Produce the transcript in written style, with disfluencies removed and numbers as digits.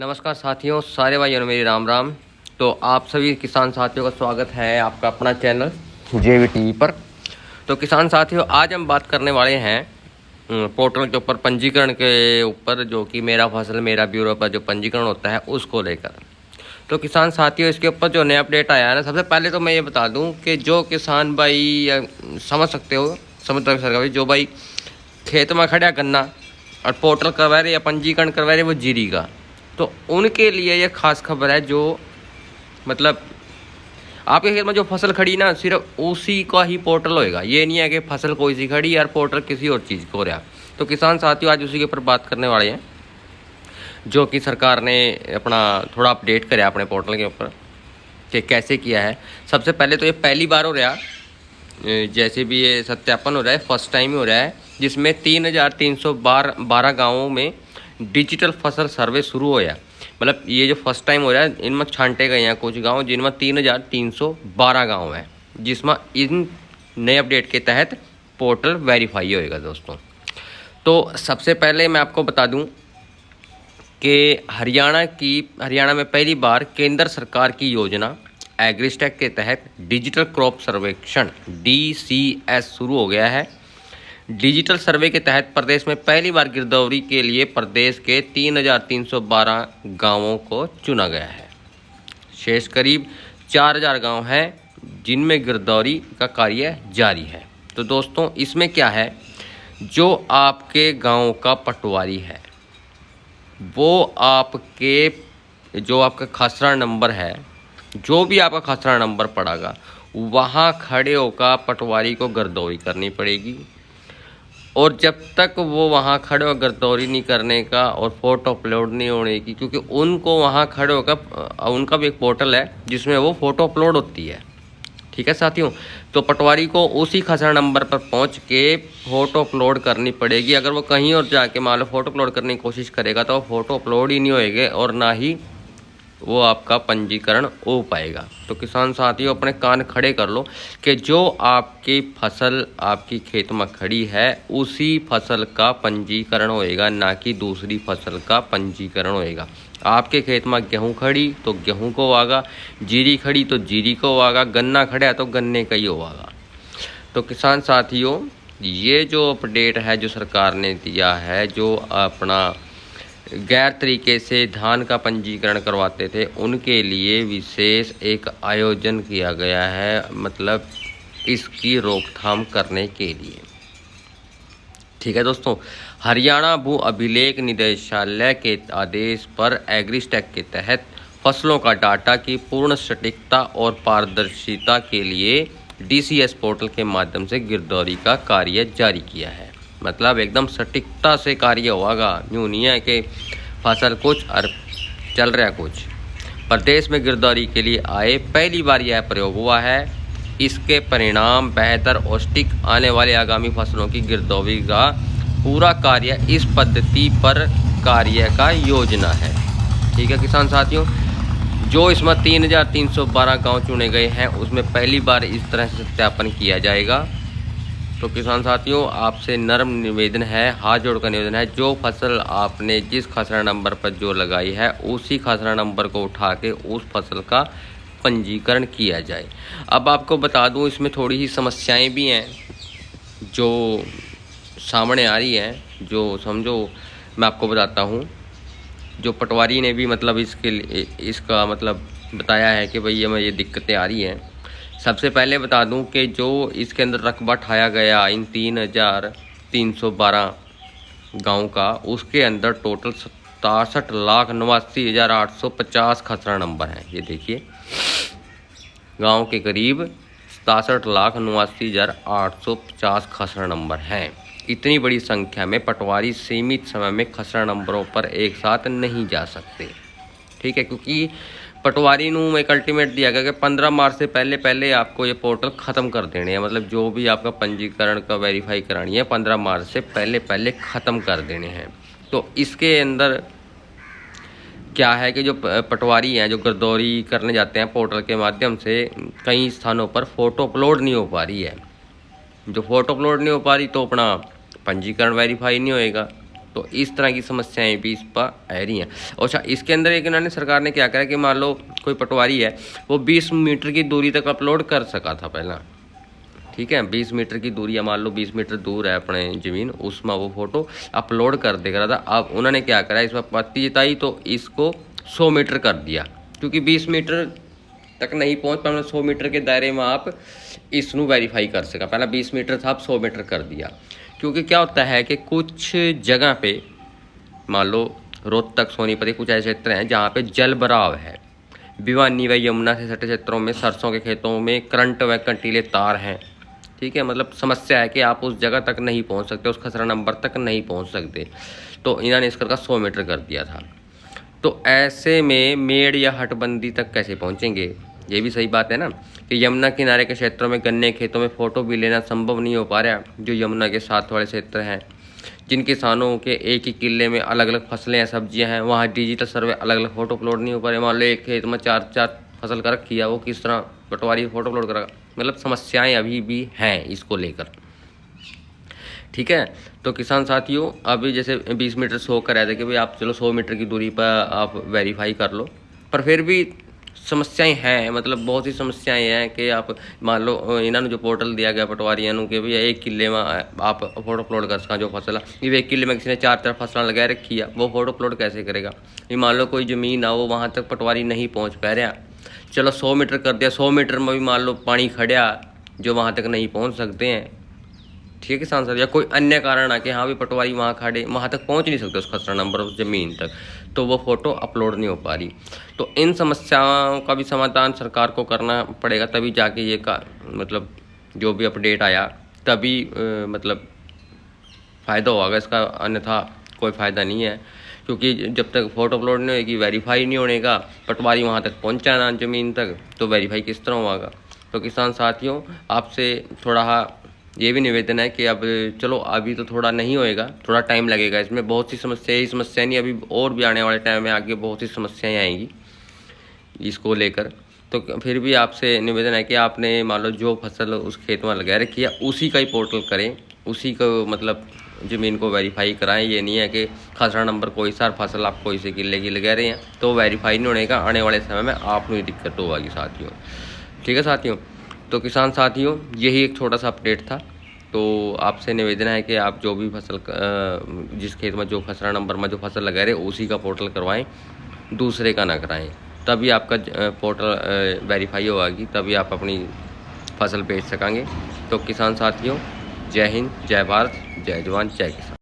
नमस्कार साथियों, सारे भाइयों ने मेरी राम राम। तो आप सभी किसान साथियों का स्वागत है आपका अपना चैनल JV TV पर। तो किसान साथियों, आज हम बात करने वाले हैं पोर्टल के ऊपर पंजीकरण के ऊपर, जो कि मेरा फसल मेरा ब्यूरो पर जो पंजीकरण होता है उसको लेकर। तो किसान साथियों, इसके ऊपर जो नया अपडेट आया है ना, सबसे पहले तो मैं ये बता दूं कि जो किसान भाई समझ सकते हो, समझ सकते भाई, जो भाई खेत में खड़ा गन्ना और पोर्टल करवा रहे या पंजीकरण करवा रहे वो जीरी का, तो उनके लिए ये खास खबर है। जो मतलब आपके खेत में जो फसल खड़ी ना, सिर्फ उसी का ही पोर्टल होएगा। ये नहीं है कि फसल कोई सी खड़ी यार पोर्टल किसी और चीज़ को हो रहा। तो किसान साथियों, आज उसी के ऊपर बात करने वाले हैं, जो कि सरकार ने अपना थोड़ा अपडेट कराया अपने पोर्टल के ऊपर कि कैसे किया है। सबसे पहले तो ये पहली बार हो रहा है, जैसे भी ये सत्यापन हो रहा है, फर्स्ट टाइम ही हो रहा है, जिसमें 3,312 गाँवों में डिजिटल फसल सर्वे शुरू होया। मतलब ये जो फर्स्ट टाइम हो रहा है, इनमें छांटे गए हैं कुछ गांव, जिनमें 3,312 गांव हैं, जिसमें इन नए अपडेट के तहत पोर्टल वेरीफाई होएगा दोस्तों। तो सबसे पहले मैं आपको बता दूं कि हरियाणा में पहली बार केंद्र सरकार की योजना एग्रीस्टेक के तहत डिजिटल क्रॉप सर्वेक्षण DCS शुरू हो गया है। डिजिटल सर्वे के तहत प्रदेश में पहली बार गिरदौरी के लिए प्रदेश के 3,312 गांवों को चुना गया है। शेष करीब 4,000 गांव हैं जिनमें गिरदौरी का कार्य जारी है। तो दोस्तों, इसमें क्या है, जो आपके गांव का पटवारी है वो आपका खसरा नंबर है, जो भी आपका खसरा नंबर पड़ेगा, वहाँ खड़े होकर पटवारी को गिरदौरी करनी पड़ेगी। और जब तक वो वहाँ खड़े होकर गिरदौरी नहीं करने का और फ़ोटो अपलोड नहीं होने की, क्योंकि उनको वहाँ खड़े होकर उनका भी एक पोर्टल है जिसमें वो फ़ोटो अपलोड होती है। ठीक है साथियों, तो पटवारी को उसी खसरा नंबर पर पहुँच के फ़ोटो अपलोड करनी पड़ेगी। अगर वो कहीं और जाके मान लो फ़ोटो अपलोड करने की कोशिश करेगा तो वो फ़ोटो अपलोड ही नहीं होएगा और ना ही वो आपका पंजीकरण हो पाएगा। तो किसान साथियों, अपने कान खड़े कर लो कि जो आपकी फसल आपकी खेत में खड़ी है उसी फसल का पंजीकरण होएगा, ना कि दूसरी फसल का पंजीकरण होएगा। आपके खेत में गेहूं खड़ी तो गेहूं को होगा, जीरी खड़ी तो जीरी को होगा, गन्ना खड़ा तो गन्ने का ही होगा। तो किसान साथियों, ये जो अपडेट है जो सरकार ने दिया है, जो अपना गैर तरीके से धान का पंजीकरण करवाते थे उनके लिए विशेष एक आयोजन किया गया है, मतलब इसकी रोकथाम करने के लिए। ठीक है दोस्तों, हरियाणा भू अभिलेख निदेशालय के आदेश पर एग्रीस्टेक के तहत फसलों का डाटा की पूर्ण सटीकता और पारदर्शिता के लिए DCS पोर्टल के माध्यम से गिरदौरी का कार्य जारी किया है। मतलब एकदम सटीकता से कार्य होगा, यूँ नहीं है कि फसल कुछ और चल रहा कुछ। प्रदेश में गिरदौरी के लिए आए पहली बार यह प्रयोग हुआ है। इसके परिणाम बेहतर औष्टिक आने वाले आगामी फसलों की गिरदौरी का पूरा कार्य इस पद्धति पर कार्य का योजना है। ठीक है किसान साथियों, जो इसमें 3,312 गाँव चुने गए हैं उसमें पहली बार इस तरह से सत्यापन किया जाएगा। तो किसान साथियों, आपसे नर्म निवेदन है, हाथ जोड़कर निवेदन है, जो फसल आपने जिस खसरा नंबर पर जो लगाई है उसी खसरा नंबर को उठा के उस फसल का पंजीकरण किया जाए। अब आपको बता दूं, इसमें थोड़ी ही समस्याएं भी हैं जो सामने आ रही हैं, जो समझो मैं आपको बताता हूं। जो पटवारी ने भी मतलब इसका मतलब बताया है कि भई हमें ये दिक्कतें आ रही हैं। सबसे पहले बता दूं कि जो इसके अंदर रकबा ठाया गया इन 3,312 गाँव का, उसके अंदर टोटल 67,89,850 खसरा नंबर हैं। ये देखिए, गांव के करीब 67,89,850 खसरा नंबर हैं। इतनी बड़ी संख्या में पटवारी सीमित समय में खसरा नंबरों पर एक साथ नहीं जा सकते। ठीक है, क्योंकि पटवारी नूं एक अल्टीमेट दिया गया कि 15 मार्च से पहले आपको ये पोर्टल ख़त्म कर देने हैं। मतलब जो भी आपका पंजीकरण का वेरीफाई करानी है 15 मार्च से पहले ख़त्म कर देने हैं। तो इसके अंदर क्या है कि जो पटवारी हैं जो गिरदौरी करने जाते हैं पोर्टल के माध्यम से, कई स्थानों पर फ़ोटो अपलोड नहीं हो पा रही है। जो फ़ोटो अपलोड नहीं हो पा रही तो अपना पंजीकरण वेरीफाई नहीं होएगा। तो इस तरह की समस्याएं भी इस पर आ रही हैं। अच्छा, इसके अंदर एक इन्होंने सरकार ने क्या करा कि मान लो कोई पटवारी है, वो 20 मीटर की दूरी तक अपलोड कर सका था पहला, ठीक है, 20 मीटर की दूरी या मान लो 20 मीटर दूर है अपने ज़मीन, उसमें वो फोटो अपलोड कर दे रहा था। अब उन्होंने क्या करा, इस पर आपत्ति जताई तो इसको 100 मीटर कर दिया, क्योंकि 20 मीटर तक नहीं पहुंच पाए, 100 मीटर के दायरे में आप इसनू वेरीफाई कर सका। पहला 20 मीटर था, अब 100 मीटर कर दिया। क्योंकि क्या होता है कि कुछ जगह पे मान लो रोहतक, सोनीपत, कुछ ऐसे क्षेत्र हैं जहाँ पे जल भराव है, भिवानी व यमुना से सटे क्षेत्रों में सरसों के खेतों में करंट व कंटीले तार हैं, ठीक है, मतलब समस्या है कि आप उस जगह तक नहीं पहुंच सकते, उस खसरा नंबर तक नहीं पहुंच सकते, तो इन्होंने इसका 100 मीटर कर दिया था। तो ऐसे में मेड़ या हटबंदी तक कैसे पहुंचेंगे, ये भी सही बात है ना, कि यमुना किनारे के क्षेत्रों में गन्ने खेतों में फ़ोटो भी लेना संभव नहीं हो पा रहा, जो यमुना के साथ वाले क्षेत्र हैं, जिन किसानों के एक ही किले में अलग अलग फसलें या सब्जियां हैं, वहाँ डिजिटल सर्वे अलग अलग फ़ोटो अपलोड नहीं हो पा रहे। मान लो एक खेत में 4 फसल का रखी है, वो किस तरह पटवारी फ़ोटो अपलोड करेगा, मतलब समस्याएं अभी भी हैं इसको लेकर, ठीक है। तो किसान साथियों, अभी जैसे 20 मीटर शो कर रहे थे कि भाई आप चलो 100 मीटर की दूरी पर आप वेरीफाई कर लो, पर फिर भी समस्याएं हैं, मतलब बहुत सी समस्याएं हैं कि आप मान लो इन्होंने जो पोर्टल दिया गया पटवारियों के भैया एक किले में आप फोटो अपलोड कर सका जो फसल है, ये एक किले में किसी ने 4 फसल लगा रखी है, वो फोटो अपलोड कैसे करेगा। ये मान लो कोई ज़मीन है, वो वहाँ तक पटवारी नहीं पहुँच पा रहा, चलो 100 मीटर कर दिया, 100 मीटर में भी मान लो पानी खड़ा जो वहाँ तक नहीं पहुँच सकते हैं, ठीक है किसान साहब, या कोई अन्य कारण है कि हाँ भी पटवारी वहाँ खड़े वहाँ तक पहुँच नहीं सकते उस खसरा नंबर उस ज़मीन तक, तो वो फ़ोटो अपलोड नहीं हो पा रही। तो इन समस्याओं का भी समाधान सरकार को करना पड़ेगा, तभी जाके ये का मतलब जो भी अपडेट आया तभी मतलब फ़ायदा होगा इसका, अन्यथा कोई फ़ायदा नहीं है। क्योंकि जब तक फ़ोटो अपलोड नहीं होगी, वेरीफाई नहीं होने का, पटवारी वहाँ तक पहुँचा ना ज़मीन तक, तो वेरीफाई किस तरह होगा। तो किसान साथियों, आपसे थोड़ा ये भी निवेदन है कि अब चलो अभी तो थोड़ा नहीं होएगा, थोड़ा टाइम लगेगा, इसमें बहुत सी समस्या नहीं, अभी और भी आने वाले टाइम में आगे बहुत सी समस्याएं आएंगी इसको लेकर। तो फिर भी आपसे निवेदन है कि आपने मान लो जो फसल उस खेत में लगा रखी है उसी का ही पोर्टल करें, उसी को मतलब ज़मीन को वेरीफाई कराएं। ये नहीं है कि खसरा नंबर कोई सा फसल आप कोई से किले की लगा रहे हैं तो वेरीफाई नहीं होने का, आने वाले समय में आपको ही दिक्कत होगी साथियों, ठीक है साथियों। तो किसान साथियों, यही एक छोटा सा अपडेट था। तो आपसे निवेदन है कि आप जो भी फसल जिस खेत में जो खसरा नंबर में जो फसल लगा रहे उसी का पोर्टल करवाएं, दूसरे का ना कराएं, तभी आपका पोर्टल वेरीफाई होगी, तभी आप अपनी फसल बेच सकेंगे। तो किसान साथियों, जय हिंद, जय भारत, जय जवान, जय किसान।